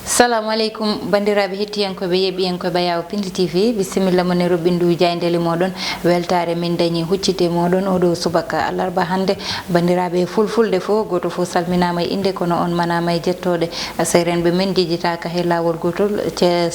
Assalamu alaikum bandiraɓe hettiyankoɓe yeɓiyankoɓe Yawo Pindi TV bisimilla mon e roɓindu jayndeli moɗon weltare min dañi huccite moɗon oɗo subaka alarba hande bandiraɓe fulfulde fo goto fo salminama e inde kono on manama e jettoɗe seyrenɓe men jejitaka he lawol gotol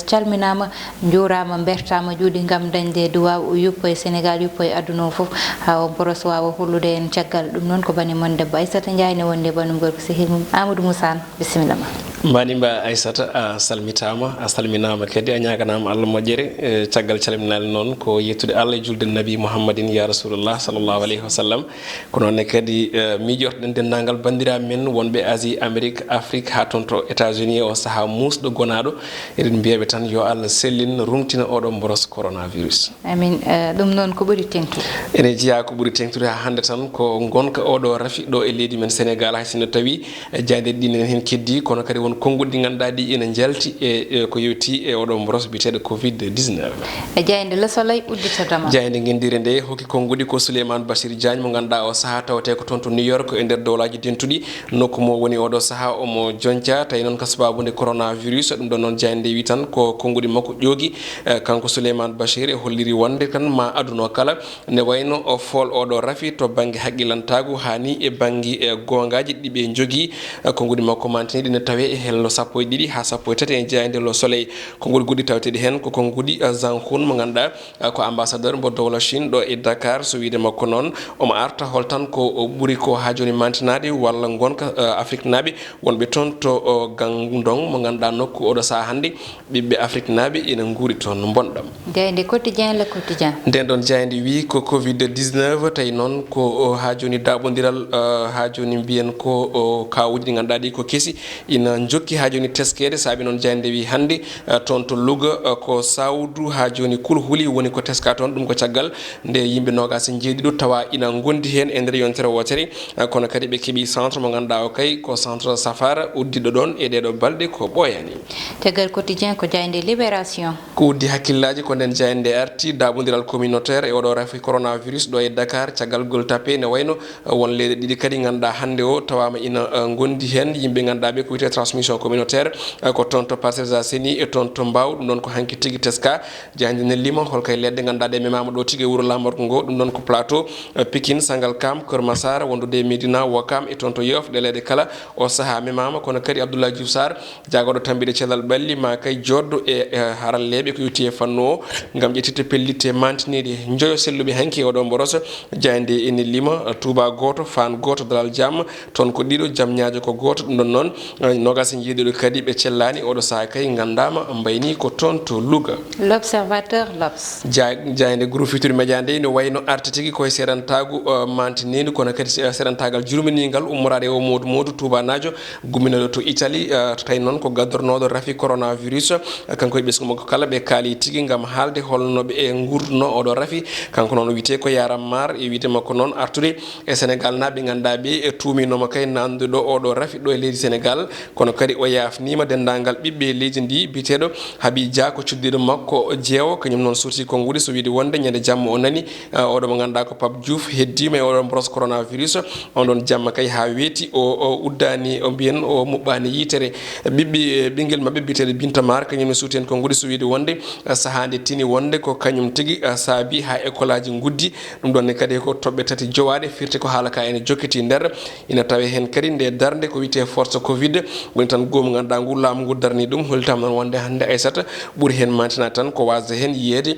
calminama jurama bertama juuɗe gam dañde duwaw yuppo e Sénégal yuppo e aduna o foof ha on poros wawa hollude en caggal ɗum noon ko bani mon debbo Aissata Ndiaye ne wonde banum gorko sehil mum Amadou Moussa bisimilla ma mbanimba Aissata a salminama kadi a ñaganama Allah moƴƴere caggal calminali noon ko yettude Allah e julde nabi Mouhammadin ya rasulullah sallllahu alayhi wa sallam ko noonne kadi miijortoɗen dendagal bandiraɓe men wonɓe Asie Amérique Afrique ha toon to États-Unis o saaha musɗo gonaɗo eɗen mbiyaɓe tan yo Allah sellin rumtina oɗo boros coronavirus amin ɗum noon ko ɓuuri tengtude ene jeeya ko ɓuuri tengtude ha hande tan ko gonka oɗo rafi ɗo e leydi men Sénégal hay sinno tawi jayde ɗinen hen keddi kono kadi won konngol ɗi ganduɗa ɗi ene jalti e ko yewti e oɗo boros biteɗo Covid-19 e jayde Le Soleil udditotama jayde guendire nde hokki konngudi ko Souleymane Bachir Diagne mo ganduɗa o saaha tawate ko toon to New York e nder dowlaji dentuɗi nokku mo woni oɗo saaha omo jonca tawi noon ko sababude coronavirus ɗum ɗon noon jayde wi tan ko konngudi makko ƴoogi kanko Souleymane Bachir e holliri wonde tan ma aduno kala ne wayno o fool oɗo rafi to banggue haqqilantagu hani e banggue gongaji ɗiɓe jogui konngudi makko mantiniɗi ne tawe e hello sappo e ɗiɗi ha sappo e tati e jeyande Le Soleil konngudi goɗɗi taweteɗi hen ko konngudi Zhang Hun mo ganduɗa ko ambassadeur mo dowla Chine ɗo e Dakar so wiide makko noon omo arta hol tan ko ɓuuri ko ha joni mantinade walla gonka Afrique naaɓe wonɓe toon to Gandon mo ganduɗa nokku oɗo saaha hande ɓiɓɓe Afrique naaɓe ene guuri toon bonɗam jeyde quotidien Le Quotidien nden ɗon jayde wi ko Covid-19 tawi noon ko ha joni daɓodiral ha joni mbiyen ko kawuji ɗi ganduɗa ɗi ko keesi ina jokki ha joni teskede saabi noon jayde wi hande toon to Louga ko sawdu ha joni kulhuli woni ko teska toon ɗum ko caggal nde yimɓe nogas e jeeɗiɗo tawa ina gondi hen e nder yontere wotere kono kadi ɓe keeɓi centre mo ganduɗa o kay ko centre Safara uddiɗo ɗon e ɗeɗo balɗe ko ɓooyani caggal quotidien ko jayde Libération ko uddi hakkillaji ko nden jayde arti daɓodiral communautaire e oɗo rafi coronavirus ɗo e Dakar caggal Gueule Tapée ne wayno won leyɗe ɗiɗi kadi ganduɗa hande o tawama ina gondi hen yimɓe ganduɗa ɓe ko wiyete transmission communautaire ko toon to Parcelles Assainies e toon to Mbaw ɗum ɗon ko hanki tigui teska jayde ne lima holkay ledde ganduɗa ɗe memama ɗo tigui e wuuro Lamorgo ngo ɗum ɗon ko plateau Pikine Sangalkam Keur Massar wondude e Médina Ouakam e toon to Yoff ɗe leyɗe kala o saaha memama kono kadi Abdoulaye Diouf Sarr jagoɗo tambiɗe cellal ɓalli ma kay joddo e haralleɓe ko yetti e fannu o gam ƴettite pellitte mantiniɗe joyo selluɓe hanki oɗo boros jayde ene lima Touba goto Fann goto Dalal Jam toon ko ɗiɗo Diamniadio ko goto ɗum ɗon noon nogas e jeeɗiɗo kadi ɓe cellani oɗo saaha kay gandama mbayni ko toon to Louga L'Observateur L'Obs jayde groupe Futurs Médias nde ne wayno arti tigui koye seeɗantagu mantinidi kono kadi seeɗantagal jurminigal ummorade o Modou Touba Nadio gumminoɗo to Italie to tawi noon ko gaddornoɗo rafi coronavirus kanko e ɓesgu makko kala ɓe kaali tigui gam haalde holnoɓe e gurduno oɗo rafi kanko noon wiyete ko Yaram Mar e wiyete makko noon artude e Sénégal naɓe ganduɗa ɓe e tuminoma kay nandude ɗo oɗo rafi ɗo e leydi Sénégal kono kadi o yafnima dendagal ɓiɓɓe leydi ndi biteɗo Habi Dia ko cuddiɗo makko jeewo kañum noon sorti konngudi so wiide wonde ñande jamma o nani oɗo mo ganduɗa ko Pape Diouf heddima e oɗon boros coronavirus on ɗon jamma kay ha weeti o uddani o mbiyen o muɓɓani yitere ɓiɓɓe ɓinguel mabɓe biteɗo Binta Mar kañumne suuti hen konngudi so wiide wonde sahade tini wonde ko kañum tigui saabi ha école aji guddi ɗum ɗonne kadi ko toɓɓe tati jowaɗe firti ko haala ka ene jokkiti nder ina tawe hen kadi nde darde ko wiyete force Covid woni tan goomu ganduɗa ngu laamu ngu darni ɗum holtama noon wonde hande Aissata ɓuuri hen mantina tan ko wasde hen yiyede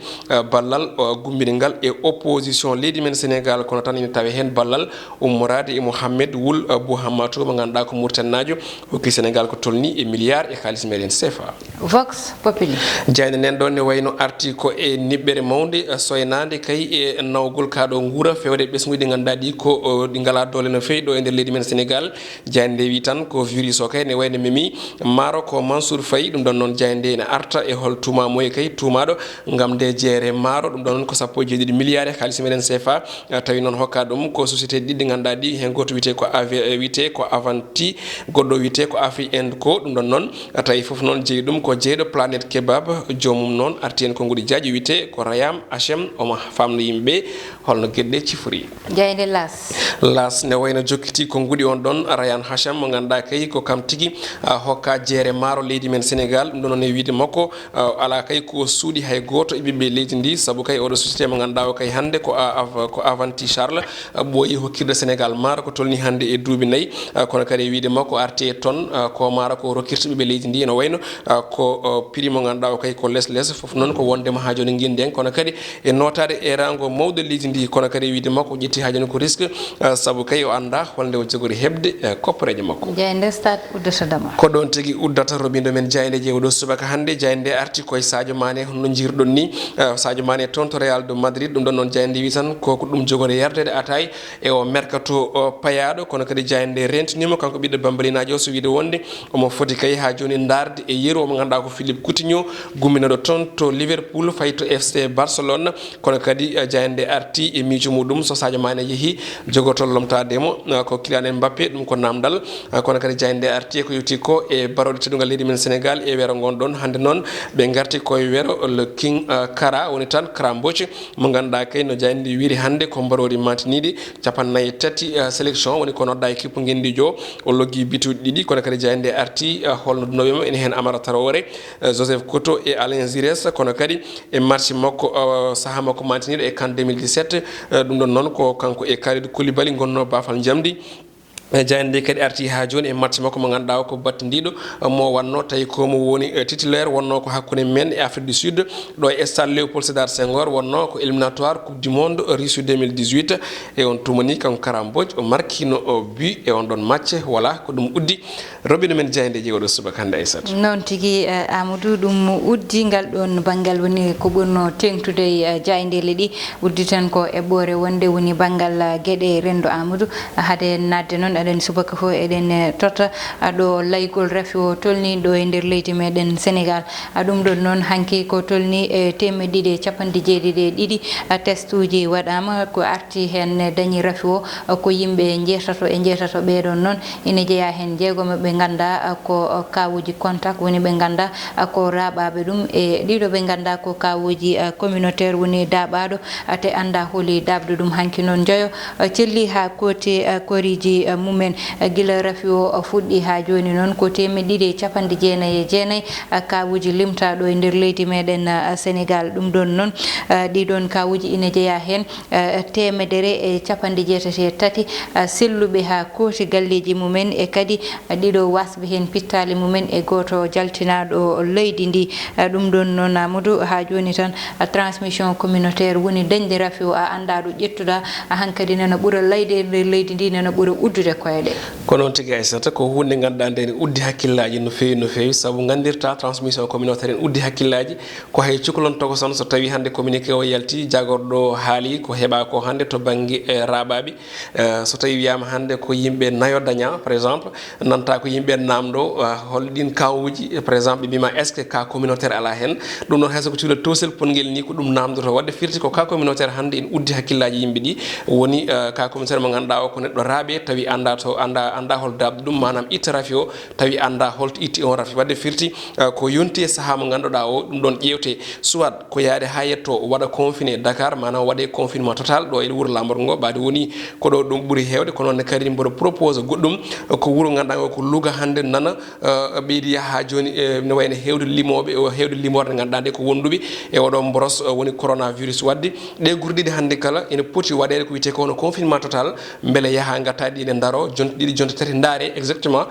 ballal gumbinigal e opposition leydi men Sénégal kono tan ina tawe hen ballal ummorade e Mouhamed Wul Bou Hammatou mo ganduɗa ko Mauritanajo hokki Sénégal ko tolni e milliard e kalis meɗen CFA Vox Populi jayde nen ɗon ne wayno arti ko e niɓɓere mawde soynade kay e nawgol kaɗo guura fewde ɓesguji ɗi ganduɗa ɗi ko ɗi ngala dole no fewi ɗo e nder leydi men Sénégal jayde nde wi tan ko virus o kay ne wayno memi maaro ko Mansour Faye ɗum ɗon noon jayde ne arta e hol tuma moye kay tumaɗo gam nde jeere maaro ɗum ɗon ko sappo e jeeɗiɗi milliard e kalis meɗen CFA tawi noon hokka ɗum ko société ɗiɗɗi ganduɗa ɗi hen goto wiyete ko Avanti goɗɗo wiyete ko Afri End ko ɗum ɗon noon tawi foof noon jeeyi ɗum ko jeeɗo Planète Kebab jomum noon arti hen konngudi Diadji wiyete ko Rayam HM omo famno yimɓeɓe holno gueɗɗe cifori jayde Las ne wayno jokkiti konngudi on ɗon Rayan Hacham mo ganduɗa kay ko kam tigui hokka jeere maaro leydi men Sénégal ɗum ɗon non e wiide makko ala kay ko suuɗi hay goto e ɓiɓɓe leydi ndi saabu kay oɗo société mo ganduɗa o kay hande ko Avanti Charles ɓooyi hokkirde Sénégal maaro ko tolni hande e duuɓi 4 kono kadi e wiide makko arte tonne ko maaro ko rokkirta ɓiɓɓe leydi ndi ene wayno ko prix mo ganduɗa o kay ko less foof noon ko wondema ha joni guinden kono kadi e notade e rango mawɗo leydi ndi kono kadi e wiide makko ƴetti ha joni ko risque saabu kay o anda holnde o jogori hebde koppareje makko jayde stade uddata dama ko ɗon tigui uddata robindo men jayde jeewoɗo subaka hande jayde arti koye Sadio Mané no jirɗon ni Sadio Mané toon to Real de Madrid ɗum ɗon noon jayde wi tan koko ɗum jogori yardede atay e o mercato payaɗo kono kadi jayde rentinima kanko ɓiɗɗo bambalinajo so wiide wonde omo foti kay ha joni darde e yeru omo ganduɗa ko Philippe Coutinho gumminoɗo toon to Liverpool fayi to FC Barcelone kono kadi jayde arti e miijo muɗum so Sadio Mané yeehi jogoto lomtademo ko Kylian Mbappé ɗum ko namdal kono kadi jayde arti ko yewti ko e barode teddugal leydi men Sénégal e wero gonɗon hande noon ɓe garti koye wero le King Kara woni tan Kara Mbodj mo ganduɗa kay no jayde wiiri hande ko mbarodi matiniɗi 43 sélection woni ko nodda équipe guendijo o loggi bituɗi ɗiɗi kono kadi jayde arti holno nowima ene hen Amara Traoré Joseph Koto e Alain Giresse kono kadi e match makko saaha makko matiniɗo e CAN 2017 ɗum ɗon noon ko kanko e Kalidou Koulibaly gonno bafal jamdi jayande kadi arti ha joni e match makko mo ganduɗa ko battidiɗo mo wanno tawi komo woni titulaire wonno ko hakkude men e Afrique du Sud ɗo e stade Léopold Sédar Senghor wonno ko éliminatoire coupe du monde Russie 2018 e on tumani kanko Kara Mbodj o markino but e on ɗon match voilà ko ɗum uddi robino men jayande jeewoɗo subaka hande Aissata noon tigui Amadou ɗum uddi ngal ɗon banggal woni ko ɓurno tengtude jayndele ɗi uddi tan ko eɓɓore wonde woni banggal gueɗe rendo Amadou haade nadde noon eɗen subaka fo eɗen tota ɗo laygol rafi o tolni ɗo e nder leydi meɗen Sénégal ɗum ɗon noon hanki ko tolni e 272 test uji waɗama ko arti hen dañi rafi o ko yimɓe jeetato ɓeɗon noon ina jeeya hen jeegom ɓe ganda ko kawuji contact woni ɓe ganda ko raɓaɓe ɗum e ɗiɗo ɓe ganda ko kawuji communautaire woni daɓaɗo te anda hooli dabde ɗum hanki noon joyo celli ha koti koriji mumen gila rafi o fuɗɗi ha joni noon ko 299 kawuji limtaɗo e nder leydi meɗen Sénégal ɗum ɗon noon ɗiɗon kawuji ina jeeya hen 183 selluɓe ha kooti galleji mumen e kadi ɗiɗo wasɓe hen pittali mumen e goto jaltinaɗo leydi ndi ɗum ɗon noon Amadou ha joni tan transmission communautaire woni dañde rafi o a anda ɗo ƴettuɗa hankkadi nana ɓuura layde nder leydi ndi nana ɓuura uddude koyeɗe ko noon tigui Aissata ko hunde ganduɗa nde ne uddi hakkillaji no fewi saabu gandirta transmission communautaire en uddi hakkillaji ko hay cukalon tokoson so tawi hande communiqué o yalti jagorɗo haali ko heeɓa ko hande to banggue raɓaɓe so tawi wiyama hande ko yimɓe nayo daña par exemple nanta ko yimɓe namdo holɗin kawuji par exemple ɓe mbima est ce que cas communautaire ala hen ɗum noon hayso ko cuuɗa tosel ponguel ni ko ɗum namdoto wadde firti ko cas communautaire hande en uddi hakkillaji yimɓe ɗi woni cas communautaire mo ganduɗa o ko neɗɗo raaɓe tawi anda hol dabde ɗum manam itta rafi o tawi anda holto itti on rafi wadde firti ko yonti e saaha mo ganduɗa o ɗum ɗon ƴewte soit ko yaade ha yetto waɗa confiné Dakar manam waɗe confinement total ɗo e wuuro Lambaréné ngo ɓaade woni ko ɗo ɗum ɓuuri hewde ko noon kadi mboɗo propose goɗɗum ko wuuro ganduɗa ko Louga hande nana ɓeydi ha joni ne wayno hewde limoɓe hewde limorde nde ganduɗa nde ko wonduɓe e oɗo mboros woni coronavirus wadde ɗe gurdiɗe hande kala ene poti waɗede ko wiyete ko hono confinement total beele yaaha gattaɗi ine daro jonte ɗiɗi jonte tati daare exactement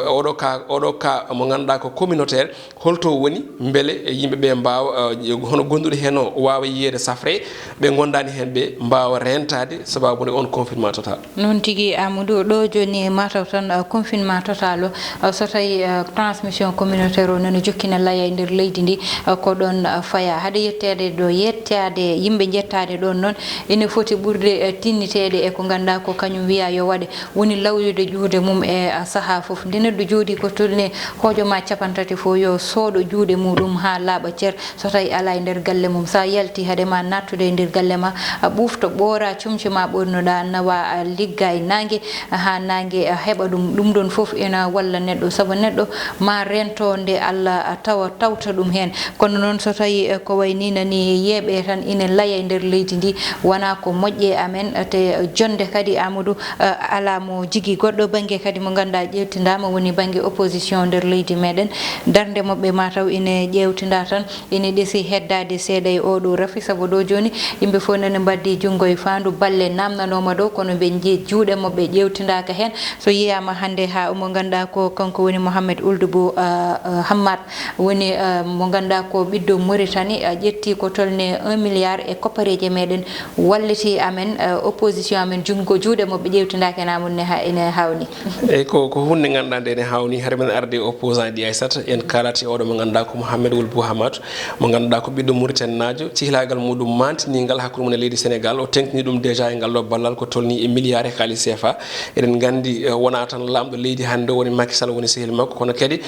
oɗo cas mo ganduɗa ko communautaire holto woni beele yimɓeɓe mbawa hono gonduɗo hen o wawa yiyede safre ɓe gondani hen ɓe mbawa rentade sababude on confinement total noon tigui Amadou ɗo joni mataw tan confinement total o so tawi transmission communautaire o nana jokkina laaya e nder leydi ndi ko ɗon faya haade yettede ɗo yettade yimɓe jettade ɗon noon ene foti ɓurde tinnitede e ko ganduɗa ko kañum wiya yo waɗe woni lawyude juuɗe mum e saaha foof nde neɗɗo jooɗi ko tolni hojoma 30 fo yo sooɗo juuɗe muɗum ha laaɓa ceer so tawi ala e nder galle mum sa yalti haadema nattude e nder galle ma ɓufto ɓoora cumci ma ɓornoɗa nawa ligga e nangue ha nangue heɓa ɗum ɗon foof ena walla neɗɗo saabu neɗɗo ma rento nde Allah tawta ɗum hen kono noon so tawi ko wayni nani yeeɓe tan ina laaya e nder leydi ndi wona ko moƴƴe amen te jonde kadi Amadou ala mo jigi goddo bangi kadi mo ganda ƴewtindama woni bangi opposition nder leydi meɗen darde mabɓe mataw ine ƴewtinda tan ine ɗeesi heddade seeɗa e oɗo rafi saabu ɗo joni yimɓe fof nane mbaddi junggo e fandu balle namnanoma ɗo kono ɓe juuɗe mabɓe ƴewtindaka hen so yiyama hande ha mo ganda ko kanko woni Mohamed Ould Bou Hammad woni mo ganda ko ɓiɗɗo Mauritanie ƴetti ko tolne 1 milliard e koppareje meɗen walliti amen opposition amen junggo juuɗe mabɓe ƴewtindaka en amunne ha ene hawni eyyi ko hunde ganduɗa nde ne hawni haade men arde opposant ɗi Aissata en kalati oɗo mo ganduɗa ko Mohamed Ould Bou Hammad mo ganduɗa ko ɓiɗɗo Mauritanie najo cihlagal muɗum mantinigal hakkude mum e leydi Sénégal o tenkini ɗum déjà e ngal ɗo ballal ko tolni e milliard e kalis CFA eɗen gandi wona tan lamɗo leydi hande woni Macky Sall woni sehil makko kono kadi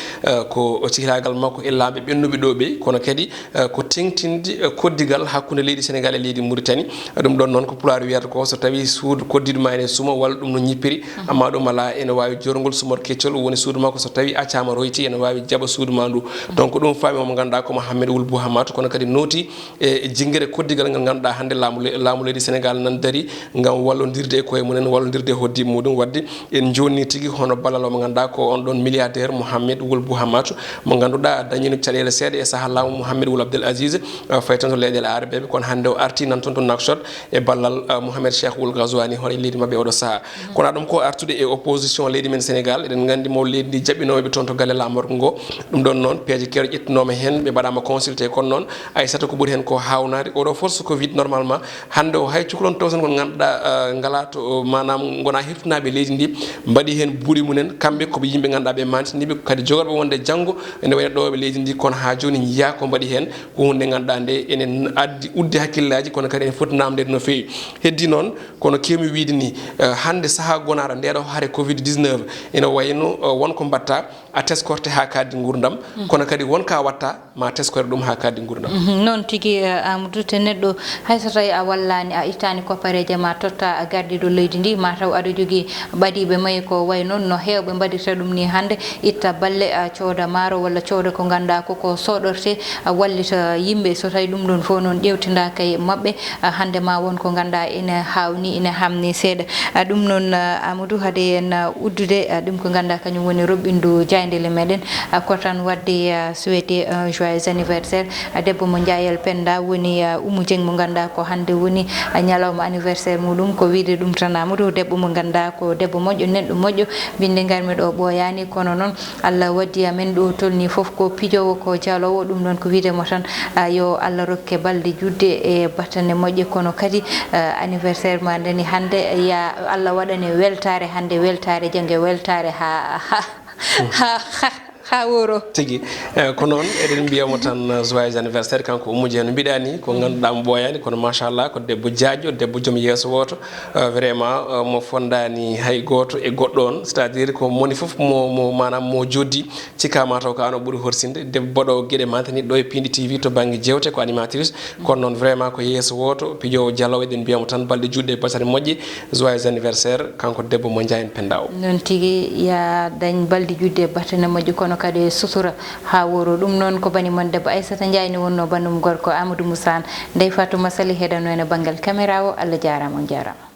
ko cihlagal makko e lamɓe ɓennuɓe ɗo ɓe kono kadi ko tengtinde koddigal hakkude leydi Sénégal e leydi Mauritanie ɗum ɗon noon ko pulaar wiyata ko so tawi suudu koddiɗo ma ene suuma walla ɗum no ñippiri amma ɗum ala ene wawi jorgol sumor keccol woni suudu makko so tawi accama royti ene wawi jaaɓa suudu ma ndu donc ɗum faami omo ganduɗa ko Mohamed Ould Bou Hammad kono kadi nooti e jinguere koddigal ngal ganduɗa hande laamu leydi Sénégal nan dari ngam wallodirde e koye mumen wallodirde e hoddiɓe muɗum wadde en jonni tigui hono ballal omo ganduɗa ko on ɗon milliardaire Mohamed Ould Bou Hammad mo ganduɗa dañino caɗele seeɗa e saaha laamu Mohamed Ould Abdel Aziz fayi tan to leyɗele arabeɓe kono hande o arti nan toon to Nouakchott e ballal Mohamed Cheikh Ould Ghazouani hono e leydi mabɓe oɗo saaha kono ɗum ko artude e opposition leydi men Sénégal eɗen gandi mo leydi ndi jaɓɓinoɓe toon to galle lamorgo ngo ɗum ɗon noon peeje kewɗe ƴettunoma hen ɓe mbaɗama consulté kono noon Aissata ko ɓuuri hen ko hawnade oɗo force Covid normalement hande o hay cukalon tawsan kon ganduɗa ngala to manam gona heftinaɓe leydi ndi mbaɗi hen buuɗi mumen kamɓe koɓe yimɓe ganduɗa ɓe mantiniɓe kadi jogoɓe wonde janggo ene wayno ɗoɓe leydi ndi kono ha joni jiiya ko mbaɗi hen ko hunde ganduɗa nde enen addi udde hakkillaji kono kadi en foti namdede no fewi heddi noon kono kewmi wiide ni hande saaha gonaɗo ndeɗo haare Covid 19 ene wayno wonko mbatta a teskorte ha kaddi gurdam kono kadi wonka watta ma teskore ɗum ha kaddi gurdam noon tigui Amadou te neɗɗo hayso tawi a wallani a ittani koppareje ma totta a gardiɗo leydi ndi mataw aɗa jogui ɓaɗiɓe maayi ko way noon no hewɓe mbaɗirta ɗum ni hande itta balle cooda maaro walla cooda ko ganduɗa koko soɗorte wallita yimɓe so tawi ɗum ɗon fof noon ƴewtidaka e mabɓe hande ma won ko ganduɗa ene hawni ene hamni seeɗa ɗum noon Amadou haade en uddude ɗum ko ganduɗa kañum woni roɓɓindu jayndele meɗen ko tan wadde souhaité un joyeux anniversaire debbo mo Ndiayel Penda woni Oumou Dieng mo ganduɗa ko hande woni ñalawma anniversaire muɗum ko wiide ɗum tan Amadou debbo mo ganduɗa ko debbo moƴƴo neɗɗo moƴƴo binde garmi ɗo ɓooyani kono noon Allah waddi amen ɗo tolni foof ko pijowo ko jalowo ɗum ɗon ko wiidemo tan yo Allah rokke balɗe judde e battane moƴƴe kono kadi anniversaire ma ndeni hande ya Allah waɗane weltare hande weltare jangge weltare ha woro tigi ko noon eɗen mbiyamo tan joyeux anniversaire kanko Oumou Dieng no mbiɗani ko ganduɗa mo ɓooyani kono machallah ko debbo diaƴƴo debbo joom yeeso woto vraiment mo fondani hay goto e goɗɗo on c'est à dire ko moni foof mo manam mo joddi cikkama taw ko an o ɓuuri horsinde debbo baɗowo gueɗe mantani ɗo e Pindi TV to banggue jewte ko animatrice kono noon vraiment ko yeeso woto pijowo dialowo eɗen mbiyamo tan balɗe judɗe e battane moƴƴe joyeux anniversaire kanko debbo mo Ndiayen Penda o noon tigui ya dañ balɗe judde e battane moƴƴe kono kadi sutura ha woro ɗum noon ko bani mon debbo Aissata Ndiaye ni wonno bandum gorko Amadou Moussa Ndeye Fatou Massaly heɗano ene banggal caméra o Allah jarama on jarama